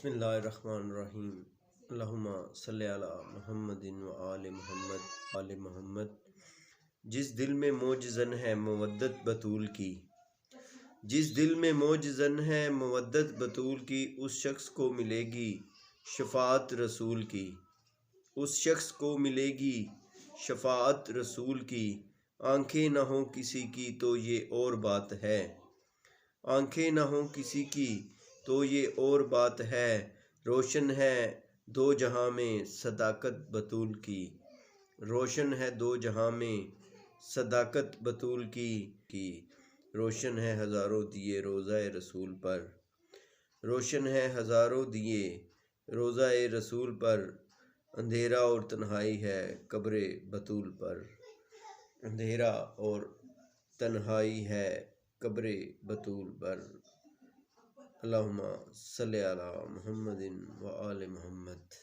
بسم اللہ الرحمن الرحیم۔ اللہم صلی علی محمد و آل محمد آل محمد۔ جس دل میں موج زن ہے مودت بطول کی، جس دل میں موج زن ہے مودت بطول کی، اس شخص کو ملے گی شفاعت رسول کی، اس شخص کو ملے گی شفاعت رسول کی۔ آنکھیں نہ ہوں کسی کی تو یہ اور بات ہے، آنکھیں نہ ہوں کسی کی تو یہ اور بات ہے۔ روشن ہے دو جہاں میں صداقت بطول کی، روشن ہے دو جہاں میں صداقت بطول کی۔ روشن ہے ہزاروں دیے روضہ رسول پر، روشن ہے ہزاروں دیے روضہ رسول پر۔ اندھیرا اور تنہائی ہے قبر بطول پر، اندھیرا اور تنہائی ہے قبر بطول پر۔ اللہم صلی علی محمد و آل محمد۔